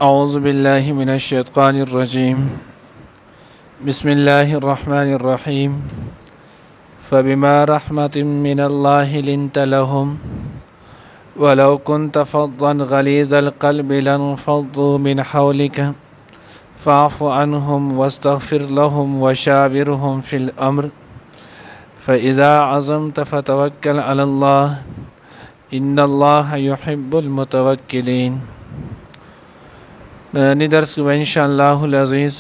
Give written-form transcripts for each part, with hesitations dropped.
أعوذ بالله من الشيطان الرجيم بسم الله الرحمن الرحيم فبما رحمة من الله لنت لهم ولو كنت فظا غليظ القلب لانفضوا من حولك فاعف عنهم واستغفر لهم وشاورهم في الأمر فإذا عزمت فتوكل على الله إن الله يحب المتوكلين. نی درس کو انشاءاللہ العزیز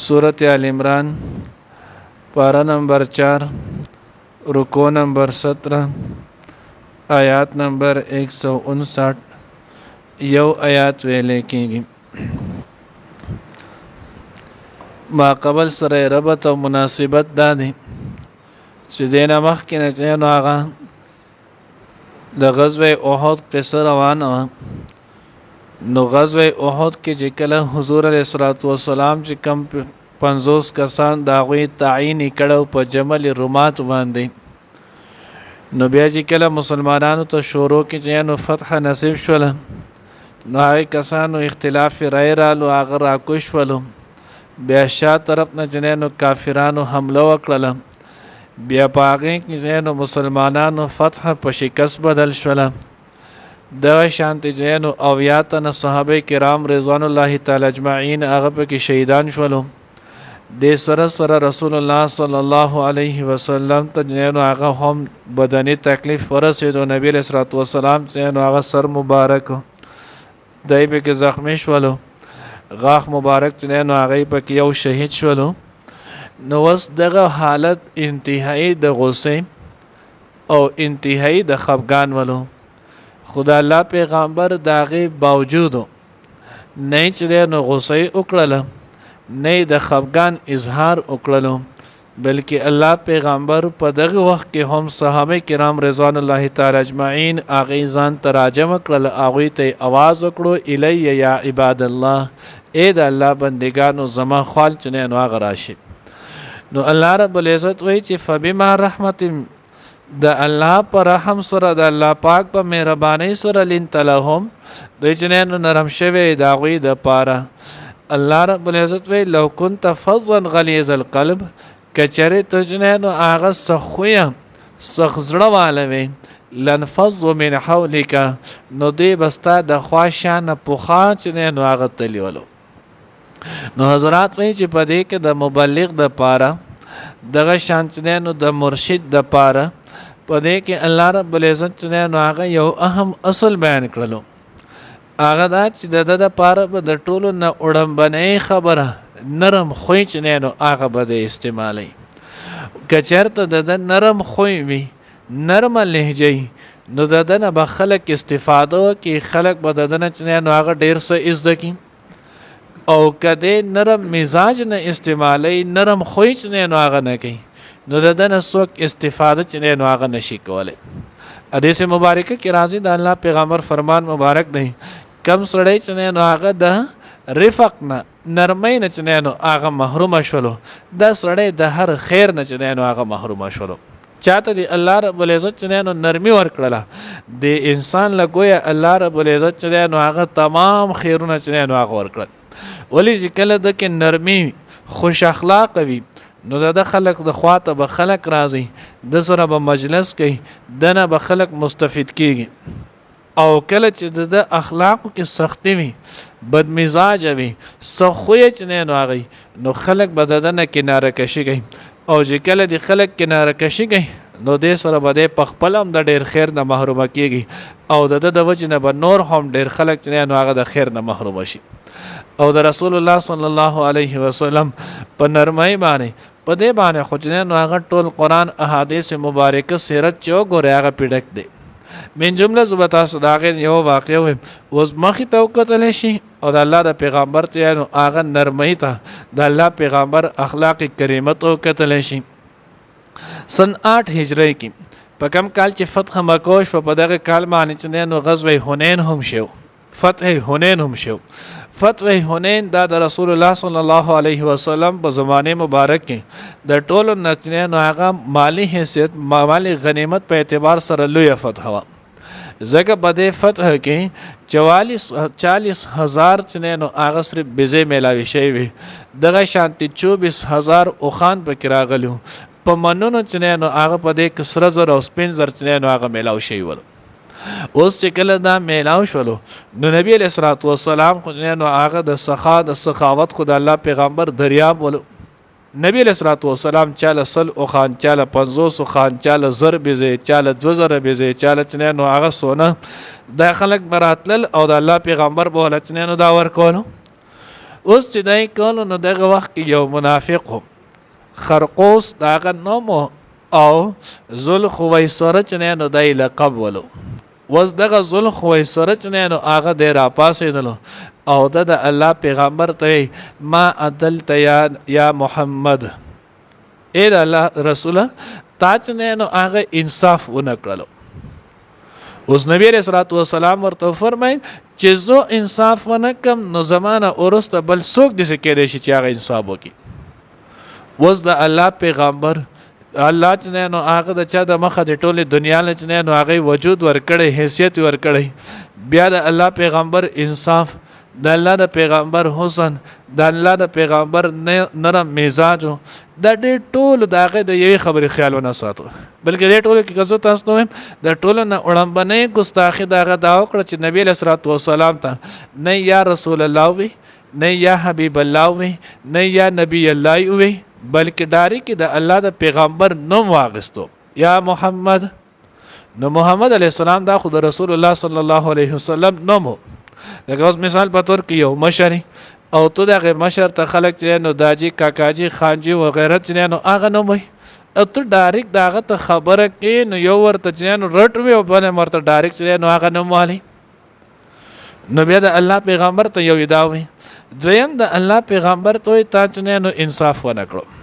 سورۃ آل عمران پارہ نمبر 4 رکوع نمبر 17 آیات نمبر 159 یو آیات ویلے کیږي. ما قبل سره ربط او مناسبت دا دی چې دینه مخکې نه چې نو هغه د غزوه احد قصه روانه وه. نو غزوه احد کې چې کله حضور علیه الصلاۃ والسلام چې کم 50 کسان د هغوی تعیین کړو په جمل رومات باندې، نو بیا چې کله مسلمانانو ته شروع کې چې نو فتح نصیب شوله، نو هغه کسانو اختلاف رای رالو، هغه راکوش ولو، بیا شا طرف نه چې نو کافرانو حمله وکړله، بیا په هغې کې چې نو مسلمانانو فتح په شکست بدل شوله. دغه شانتي جنو او یا تن صحابه کرام رضوان الله تعالی اجمعین هغه په کې شهیدان شولو. د سره رسول الله صلی الله علیه وسلم ته جنو هغه هم بدني تکلیف ورسېدو. نبی علیہ الصلوۃ والسلام جنو هغه سر مبارک دای په کې زخمی شولو، غاښ مبارک جنو هغه په کې یو شهید شولو. نو وس دغه حالت انتهایی د غصه او انتهایی د خفګان ولو. خدا الله پیغمبر داغه باوجود نه چې نو غصه وکړله، نه د خفګان اظهار وکړلو، بلکې الله پیغمبر په دغه وخت کې هم صحابه کرام رضوان الله تعالی اجمعین اغه ځان تراجم کړل، اغه ته आवाज وکړو الی یا عباد الله، اے د الله بندگانو زما خال چنه نو هغه راشي. نو الله رب العزت وایي چې فبما رحمت د الله پر رحم سره، د الله پاک په مهرباني سره لنت لهم دوی جنانو نرم شوی دا غوی د پاره. الله رب العزت وی لو كنت فظا غلیظ القلب، کچره ته جنانو هغه سخویا سخزړه والوي، لنفضوا من حولك، نو دی بستا د خواشانه پوخا جنانو هغه تلیولو. نو حضرات وی چې په دې کې د مبلغ د پاره دغه شان جنانو د مرشد د پاره په دې کې الله رب العزت چې نو هغه یو اهم اصل بیان کړلو، هغه دا چې د پاره به د ټولو نه وړمبنۍ خبره نرم خوی چې نو هغه به د استعمالي. کچرته د نرم خوی وي، نرم لهجه، نو د نه به خلک استفاده کوي، خلک به د نه چې نو هغه ډیر څه زده کوي. او کده نرم مزاج نه استعمالي، نرم خوی چې نو هغه نه کوي، نو دنه څوک استفاده چې نو هغه نشي کولای. حدیث مبارکه کې راځي د الله پیغمبر فرمان مبارک دی، کم سړی چې نو هغه د رفق نه نرمۍ نه چې نو هغه محروم شولو، د سړی د هر خیر نه چې نو هغه محروم شولو. چاته دی الله رب العزت چې نو نرمي ورکړه، د انسان لګویا الله رب العزت چې نو هغه تمام خیرونه چې نو هغه ورکړه. ولی چې کله د کې نرمي خوش اخلاق وي، نو د خلق د خواته به خلق راځي، د سره به مجلس کوي، دنه به خلق مستفید کیږي. او کله چې د اخلاقو کې سختی وي، بد مزاج وي، سخوی چې نه راغی، نو خلق به دنه کناره کشي کوي. او چې کله د خلق کناره کشي کوي، نو د سره به د پخپل هم د ډیر خیر نه محروم کیږي، او د وجه نه به نور هم ډیر خلق چې نه هغه د خیر نه محروم شي. او د رسول الله صلی الله علیه وسلم په نرمۍ باندې په دې باندې خو جنانو هغه ټول قرآن احادیث مبارکه سیرت چې وګورئ هغه پیډک دی. من جمله زبتا صداغه یو واقع و وز مخې ته وکتل شي، او د الله د پیغمبر ته نو هغه نرمۍ ته د الله پیغمبر اخلاق کریمه ته وکتل شي. سن 8 هجری کې په کم کال چې فتح مکه شو، په دغه کال باندې چې نو غزوه حنین هم شو، فتح حنین هم شو. فتح حنین دا د رسول الله صلی الله علیه وسلم په زمانه مبارک کې د ټولو نتنه هغه مالی حیثیت، مالی غنیمت په اعتبار سره لوی فتح و. ځکه په دې فتح کې 40,000 چې نو هغه صرف بزې میلاوي شوی وي دغه شانتي 24,000 اوخان پکې راغلي په منونو چې نو هغه په دې کې سره زر او سپین زر چې نو هغه میلاو شوی ول اوس چې کله دا میلاو شولو نو نبی علیہ الصلوۃ والسلام خو نو هغه د سخاوت خو د الله پیغمبر دریاب ول نبی علیہ الصلوۃ والسلام چاله سل او خان چاله 500 خان چاله زر بيزي چاله 2000 بيزي چاله چنه نو هغه سونه د خلک براتل او د الله پیغمبر بوله چنه نو دا ور کولو اوس چې دای کولو نو دغه وخت کې یو منافق خرقوس داغه نوم او ذل خویسره چنه نو دای لقب ولو وز دغه ذل خویسره چنه نو هغه د را پاسېدلو او د الله پیغمبر ته ما عدلت یا محمد اے الله رسول تا چنه نو هغه انصاف ونکړلو اوس نبی رسول الله والسلام ورته فرمای چې زه انصاف ونکم نو زمانہ اورسته بل څوک دې کېدې شي چې هغه انصاف وکړي وز د الله پیغمبر الله چې نو هغه د چا د مخه د ټوله دنیا له چې نو هغه وجود ورکړي حیثیت ورکړي بیا د الله پیغمبر انصاف د الله د پیغمبر حسن د الله د پیغمبر نرم مزاج د دې ټول دغه د یوې خبرې خیالونه ساتو بلکې دې ټول کې کزو تاسو ته د ټول نه وړاندې ګستاخی دغه دا وکړه چې نبی له صلوات و سلام ته نه یا رسول الله وي نه یا حبیب الله وي نه یا نبی الله وي بلکې داری کې د الله د پیغمبر نوم واغستو یا محمد نو محمد علی السلام دا خود رسول الله صلی الله علیه وسلم نوم لکه اوس مثال په تور کې یو مشر او تو دغه مشر ته خلک چې نو داجی کاکاجی خانجی و غیرت چې نو هغه نوم وي او ته ډایرک داغه ته خبره کې نو یو ورته چې نو رټ وی او بل مرته ډایرک چې نو هغه نوم والی نو بیا د الله پیغمبر ته یو اداوي دویم د الله پیغمبر ته تا چې نو انصاف ونکړو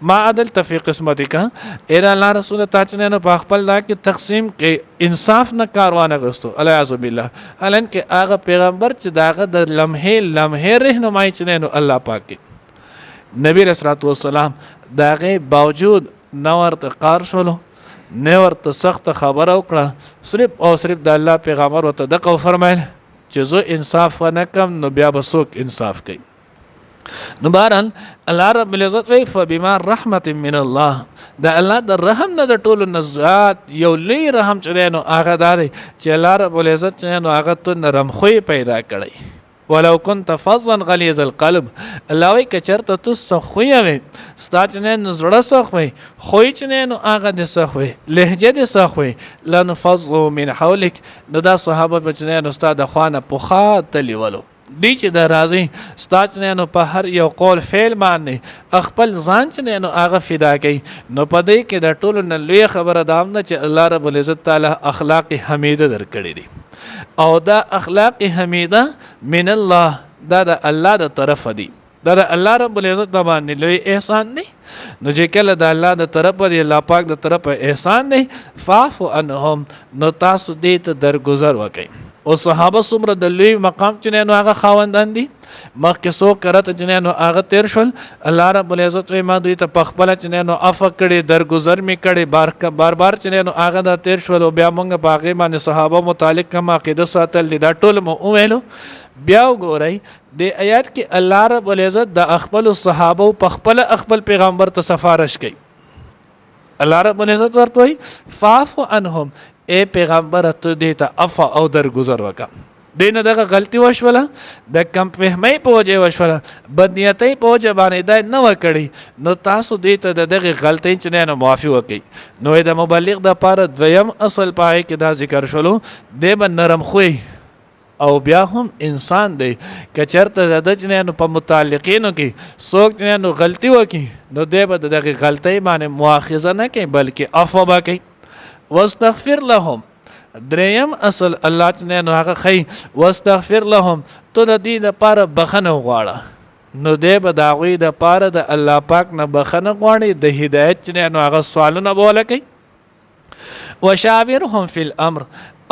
ما عدل تفی قسمتی کا اے الله رسول تا چې نو په خپل لا کې تقسیم کې انصاف نه کاروانه غستو الیاذ بالله الان کې هغه پیغمبر چې داغه د لمحه رهنمای چې نو الله پاک نبی رسول الله والسلام داغه باوجود نو ورته قار شولو نو ورته سخت خبره وکړه صرف او صرف د الله پیغمبر ورته دغه فرمایل چې زه انصاف ونکم نو بیا به څوک انصاف کوي نو بهرحال الله رب العزت وی فبما رحمت من الله د الله د رحم نه د ټولو نزات یو لوی رحم چې نو هغه داري چې الله رب العزت نو هغه ته نرم خوې پیدا کړی ولو كنت فظا غليظ القلب الله وی کچرته تو سخوي وي ستا چې نو زړه سخوي خوې چې نو هغه د سخوي لهجه د سخوي لنفضوا من حولك نو دا صحابه چې نو ستا د خوانه پوخا تلی ولو دی چې د راضي ستاچ نه نو په هر یو قول فعل باندې خپل ځان چې نو هغه فدا کوي نو په دې کې د ټولو نه لوی خبره دام نه چې الله رب العزت تعالی اخلاق حمیده درکړي دي او دا اخلاق حمیده من الله دا د الله د طرف دی دا د الله رب العزت باندې لوی احسان دی نو چې کله د الله د طرف دی الله پاک د طرف احسان دی فاعف عنهم نو تاسو دې ته درگذر وکړئ او صحابه څومره د لوی مقام چې نو هغه خاوندان دي مخکې څو کرته چې نو هغه تیر شول الله رب العزت ما دوی ته پخپل چې نو عفو کړي درگذر می کړي بار چې نو هغه د تیر شول او بیا مونږ باغې باندې صحابه متعلق کوم عقیده ساتل دا ټول مو ویلو بیا وګورئ د آیات کې الله رب العزت د خپل صحابه پخپل خپل پیغمبر ته سفارش کوي الله رب العزت ورته وي فاعف عنهم اے پیغمبر ته دې ته عفو او درگذر وکا دینه دغه غلطي وشوله د کم فهمي په وجه وشوله بدنیتۍ په وجه باندې دا نه وکړي نو تاسو دې ته دغه غلطۍ چې نه معافي وکړي نو د مبلغ د پاره دویم اصل پای کې دا ذکر شولو د نرم خوې او بیا هم انسان دی کچرته د جنانو په متعلقینو کې څوک جنانو غلطي وکړي نو د به دغه غلطۍ باندې مؤاخذه نه کوي بلکې عفو وکړي واستغفر لهم دریم اصل الله تعالی نو هغه خی واستغفر لهم تو د دې لپاره بخنه غواړه نو دې به دا غوي د پاره د الله پاک نه بخنه غواړي د هدایت نه نو هغه سوالونه بوله کوي وشاورهم فی الامر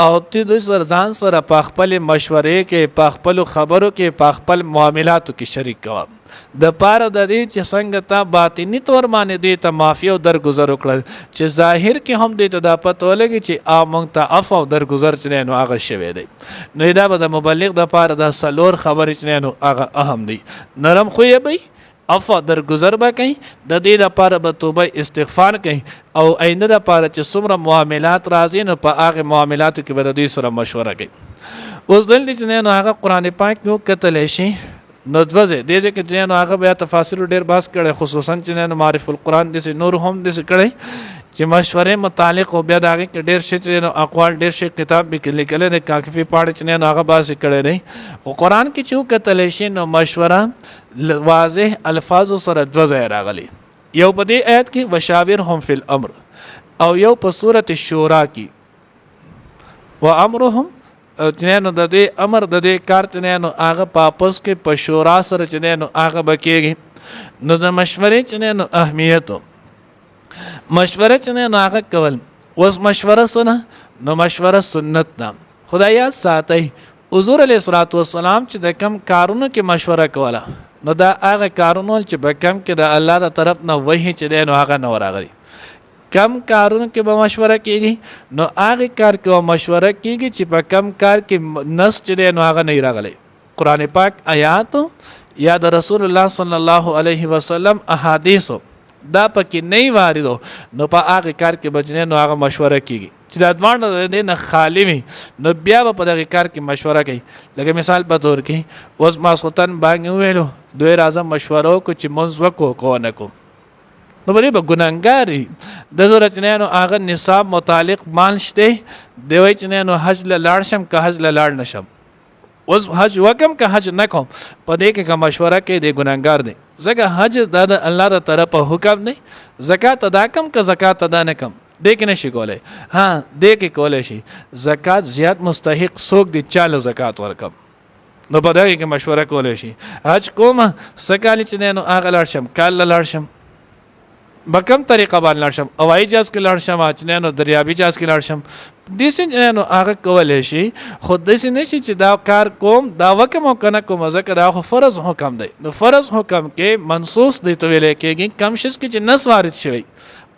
او ته د ځان سره په خپل مشورې کې په خپل خبرو کې په خپل معاملاتو کې شریک کوه د پاره د دې چې څنګه تا باطنی تور باندې دې ته معافي او درگذر وکړل چې ظاهر کې هم دې ته دا پته ولګي چې مونږ ته عفو او درگذر چې نو هغه شوی دی. نو دا به د مبلغ د پاره د سلور خبرې چې نو هغه اهم دی. نرم خوې به عفو درگذر به کوي، د دې لپاره به توبه استغفار کوي او آینده لپاره چې څومره معاملات راځي نو په هغه معاملاتو کې به د دې سره مشوره کوي. اوس دلته چې نو هغه قران پاک یو کتل شي نو دوزه دې چې نو هغه بیا تفاسیر ډیر باس کړي، خصوصا چې نو معرف القرآن دې نور هم دې کړي چې مشورې متعلق او بیا دغه کې ډیر شي نو اقوال ډیر شي کتاب به لیکل د کافی پاړه چې نو هغه باس کړي نه. خو قرآن کې چې کتل شي نو مشوره واضح الفاظ سره دوزه راغلي، یو په دې آیت کې وشاورهم فی الامر او یو په سورۃ الشورى کې وامرهم چنانو د دې امر د دې کار چنانو هغه پاپس کې په شورا سره چنانو هغه بکیږي. نو د مشورې چنانو اهمیت مشوره چنانو هغه کول. اوس مشوره سره نو مشوره سنت ده. خدایا ساتي حضور علیه الصلاۃ والسلام چې د کم کارونو کې مشوره کوله نو دا هغه کارونه چې په کم کې د الله تر طرف نه وحی چې دی نو هغه نه راغلي. کم کارونو کې به مشوره کیږي نو هغه کار کې به مشوره کیږي چې په کم کار کې نص چې دی نو هغه نه راغلی. قرآن پاک آیات یا د رسول الله صلی الله علیه وسلم احادیث دا پکې نه واردو نو په هغه کار کې بجنه نو هغه مشوره کیږي چې د ادوان د نه خالی وي نو بیا په دغه کار کې مشوره کوي. لکه مثال په تور کې اوس ماسختن باندې ویلو دوی راځم مشوره کو چې منځ وکړو کو نه کو نو بری به ګناګاری د ضرورت نه نو هغه نصاب متعلق مال شته دی وای چې نه نو حج لاړ شم که حج لاړ نشم. اوس حج وکم که حج نکوم په دې کې کوم مشوره کې دی ګناګار دی ځکه حج د الله تر طرفه حکم دی. زکات ادا کم که زکات ادا نه کم دې کې نشي کولای. ها دې کې کولای شي زکات زیات مستحق څوک دی چاله زکات ورکم نو په دې کې مشوره کولای شي. حج کوم سکالی چې نه نو هغه لاړ شم کال لاړ شم بکم طریقه باندې لاړ شم هوایي جهاز کې لاړ شم اچنه نو دریابي جهاز کې لاړ شم دې نو هغه کولای شي. خود دې نشي چې دا کار کوم دا وکم کنه کوم ځکه دا خو فرض حکم دی. نو فرض حکم کې منصوص دی ته ویل کېږي کم شس کې چې نص وارد شوی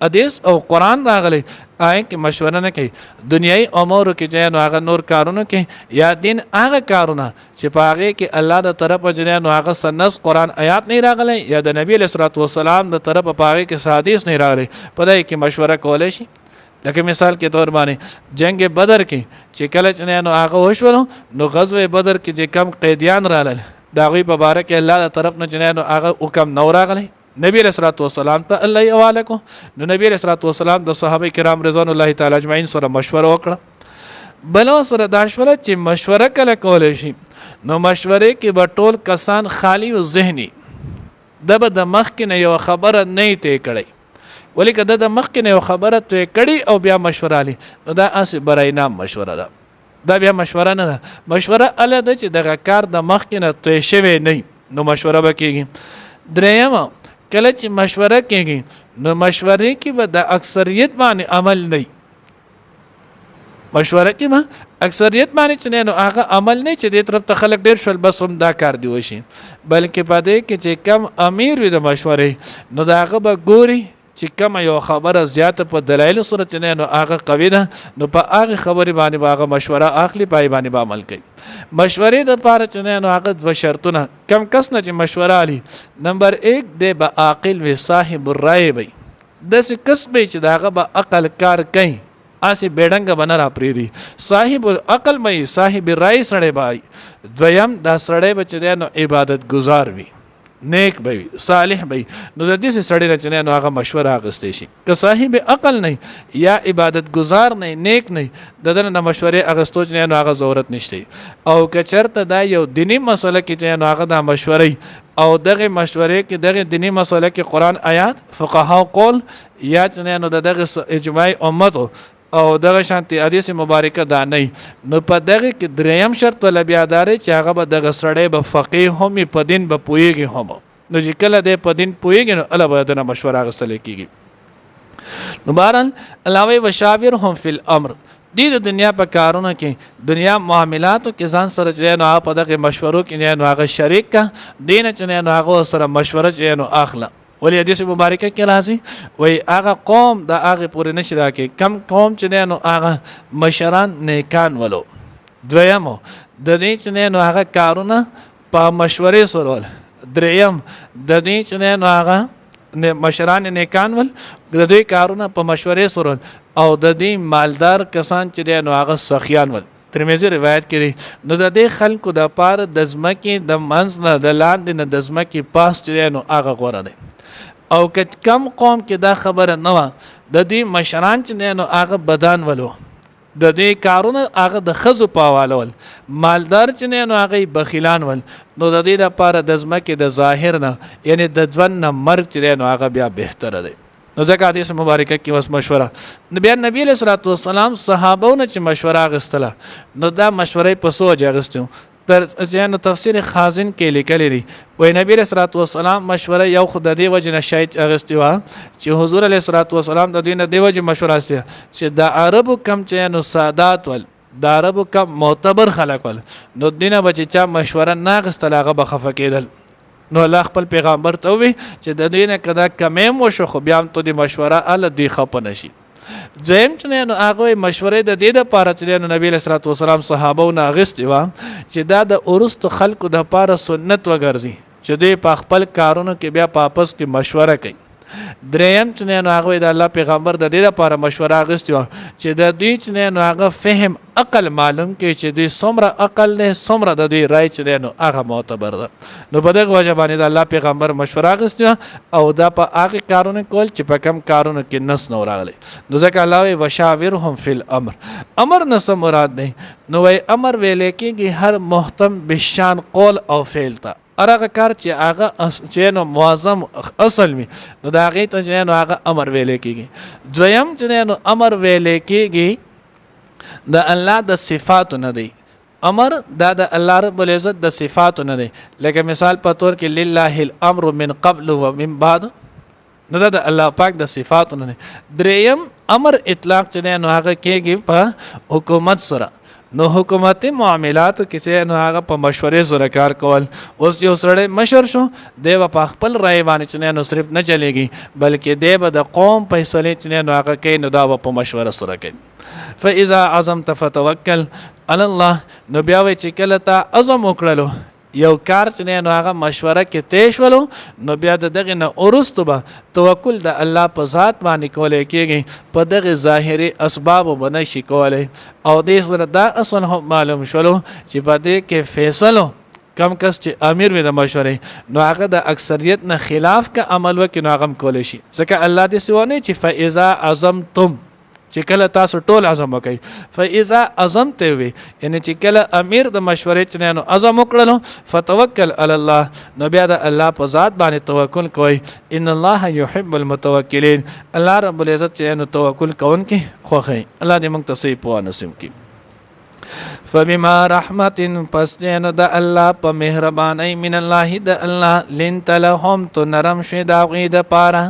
حدیث او قرآن راغلی آئے کې مشوره نه کوي. دنیای امور کې چې نو هغه نور کارونه کې یا دین هغه کارونه چې په هغه کې الله د طرفه چې نو هغه سنس قرآن آیات نه راغلی یا د نبی علیہ الصلوۃ والسلام د طرفه په هغه کې حدیث نه راغلی په دای کې مشوره کولای شي. لکه مثال کې طور باندې جنگ بدر کې چې کله چې نو هغه وشول نو غزوه بدر کې چې کم قیدیان رالل دا غي په باره کې الله د طرف نه چې نو هغه حکم نو راغلی نبی علیہ الصلوۃ والسلام ته الله حواله کو. نو نبی علیہ الصلوۃ والسلام د صحابه کرام رضوان الله تعالی اجمعین سره مشوره وکړه. بل سره دا شوله چې مشوره کله کولای شي نو مشورې کې به ټول کسان خالی او ذهني د به د مخ کې نه یو خبره نه ته کړي ولی کده د مخ کې نه یو خبره ته کړي او بیا مشوره لې نو دا اس برای نام مشوره ده. دا بیا مشوره نه ده. مشوره اله ده چې دغه کار د مخ کې نه ته شوی نه نو مشوره وکړي. دریم کله چې مشوره کېږي نو مشورې کې به د اکثریت باندې عمل نه مشوره کې ما اکثریت باندې چې نو هغه عمل نه چې د طرف ته خلک ډیر شول بس هم دا کار دی وشي بلکې په دې کې چې کم امیر وي د مشورې نو دا هغه به ګوري چې کم یو خبره زیاته په دلایل سره چې نو هغه قوي ده نو په هغه خبرې باندې هغه مشوره اخلي پای باندې عمل کوي. مشورې د پاره چې نو هغه دو شرطونه کم کس نه چې مشوره علي. نمبر 1 د به عاقل و صاحب الرای وي د څه کس به چې داغه به عقل کار کوي اسی بیډنګ بنر اپریدي صاحب العقل مې صاحب الرای سره بای. دویم دا سره به چې نو عبادت گزار وي نیک به صالح به نو د دې سړی نه نو هغه مشوره اغستې شي. که صاحب عقل نه یا عبادت گزار نه نیک نه دغه د مشورې اغستو چې نو هغه ضرورت نشته. او که چرته دا یو دینی مسله کې چې نو هغه د مشورې او دغه مشورې کې دغه دینی مسله کې قرآن آیات فقها قول یا چې نو دغه اجماع امت او دغه شانتي حدیث مبارکه دا نه نو په دغه کې دریم شرط ول بیا دار چې هغه به دغه سړی به فقيه هم په دین به پويږي هم نو چې کله د په دین پويږي نو الله به د مشوره غسل کیږي. نو بهرحال علاوه وشاورهم فی الامر د دنیا په کارونو کې دنیا معاملاتو کې ځان سره چې نو هغه په دغه مشورو کې نو هغه شریک کا دین چې نو هغه سره مشوره چې نو اخله. ولی حدیث مبارکه کې راځي وای هغه قوم د هغه پورې نشي راکې کم قوم چې نو هغه مشران نیکان ولو. دویمو د دې چې نو هغه کارونه په مشورې سره. دریم د دې چې نو هغه مشران نیکان ول د دې کارونه په مشورې سره او د دې مالدار کسان چې نو هغه سخیان ول. ترمذی روایت کړي نو د دې خلکو د پاره د زمکه د منځ نه د لاندې نه د زمکه پاس چې نو هغه غوړه دی. او کم قوم کې دا خبره نه و د دې مشران چې نو هغه بدن ولو د دې کارونه هغه د خزو پاوالول مالدار چې نو هغه بخیلان ول. نو د دې لپاره د زمکه د ظاهر نه یعنی د ځوان نه مرګ چې نو هغه بیا بهتره دی. نو ځکه حدیث مبارکه کې وس مشوره نبی علیہ الصلوۃ والسلام صحابهونه چې مشوره غستله نو دا مشورې په سوچ غستو تر ځان تفسیر خازن کې لیکل دي وای نبی علیہ الصلوۃ والسلام مشوره یو خدای دی وجه نشایت غستی و چې حضور علیہ الصلوۃ والسلام د دین دی وجه مشوره است چې د عربو کم چې نو سادات ول د عربو کم معتبر خلک ول نو دینه بچ چا مشوره نه غستله هغه بخفه کېدل. نو الله خپل پیغمبر ته وی چې د دینه کدا کمم وشو خو بیا هم ته د مشوره ال دی خپ نشي. زم چې نو هغه مشورې د دې لپاره چې نو نبی صلی الله علیه وسلم صحابه نه غستې و چې دا د اورست خلکو د لپاره سنت وګرځي چې دوی په خپل کارونو کې بیا واپس کې مشوره کوي. دریم چې نو هغه د الله پیغمبر د دې لپاره مشوره غستې و چې د دوی چې نو هغه فهم عقل معلوم کې چې دوی څومره عقل نه څومره د دوی رائے چې نو هغه معتبر ده. نو په دغه وجه باندې د الله پیغمبر مشوره غستې او دا په هغه کارونه کول چې په کم کارونه کې نس نو راغلي. نو ځکه الله وشاورهم فی الامر امر نه څه مراد دی نو وای امر ویل کېږي هر محتم بشان قول او فعل ته هغه کار چې هغه چې نو معظم اصل می نو دا هغه ته چې نو هغه امر ویل کېږي. دویم چې نو امر ویل کېږي د الله د صفات نه دی. امر دا د الله رب العزت د صفات نه دی. لکه مثال په تور کې لله الامر من قبل و من بعد نو دا د الله پاک د صفات نه دی. دریم امر اطلاق چې نو هغه کېږي په حکومت سره. نو حکومتي معاملات کیسه نو هغه په مشورې سره کار کول. اوس یو سړی مشر شو دی په خپل رائے باندې چې نو صرف نه چلےږي بلکې دی به د قوم فیصله چې نو هغه کوي نو دا په مشوره سره کوي. فاذا عزمت فتوکل علی الله نو بیا وی چې کله تا عزم وکړلو یو کار چې نو هغه مشوره کې تیش ولو نو بیا دغه نه اورستو به توکل د الله په ذات باندې کولای کېږي په دغه ظاهري اسباب باندې شي کولای. او دې سره دا اصل هم معلوم شولو چې په دې کې فیصلو کم کس چې امیر وي د مشورې نو هغه د اکثریت نه خلاف کا عمل وکړي نو هغه کولای شي. ځکه الله دې سونه چې فاذا عزمتم چې کله تاسو ټول عزم وکئ فاذا عزمت وي یعنی چې کله امیر د مشورې چې نو عزم وکړلو فتوکل علی الله نو بیا د الله په ذات باندې توکل کوئ. ان الله يحب المتوکلین الله رب العزت چې نو توکل کوونکي خوښي. الله دې موږ ته صحیح پوهه نصیب کړي. فبما رحمت پس جن د الله په مهرباني من الله د الله لنت لهم تو نرم شي دا غید پاره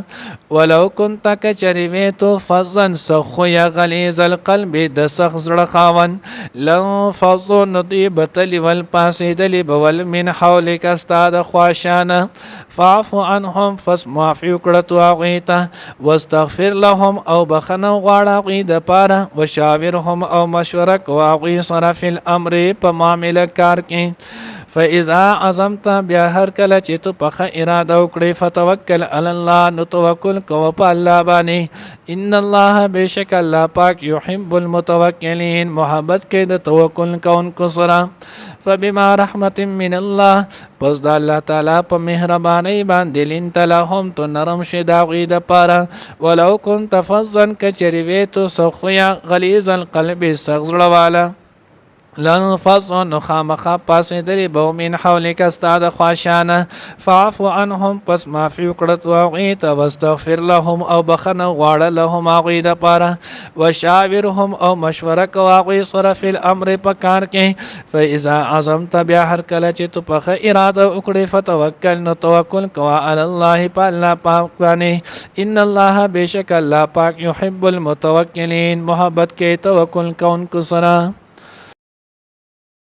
ولو كنت کچریوی تو فزن سخویا غلیظ القلب د سخ زړه خاون لو فزن طيبتل والپاسدل بول من حولك استاد خواشانه فاعف عنهم فاسمعفو کړه غیته واستغفر لهم او بخنه غواړه غید پاره وشاورهم او مشوره کوي صرف الامر په معاملې کار کې. فاذا عزمت بیا هر کله چې تو په اراده وکړې فتوکل علی الله نو توکل کوه په الله باندې. ان الله بشک الله پاک يحب المتوکلین محبت کې د توکل کوونکو سره. فبما رحمت من الله پس د الله تعالی په مهرباني باندې لنت لهم تو نرم شي دا غید پاره ولو كنت فظا کچریوی تو سخویا غلیظ القلب سغزړه والا لنفصل نخامخا پاسېدلی به من حولک ستا د خواشانه فاعف عنهم پس معافي وکړه تو هغوی ته واستغفر لهم او بخښنه غواړه لهم هغوی دپاره وشاورهم او مشوره کوه هغوی سره فی الامر په کار کې فاذا عزمت بیا هر کله چې تو په ښه اراده وکړې فتوکل نو توکل کوه علی الله په الله پاک باندې ان الله بېشک الله پاک یحب المتوکلین محبت کې توکل کوونکو سره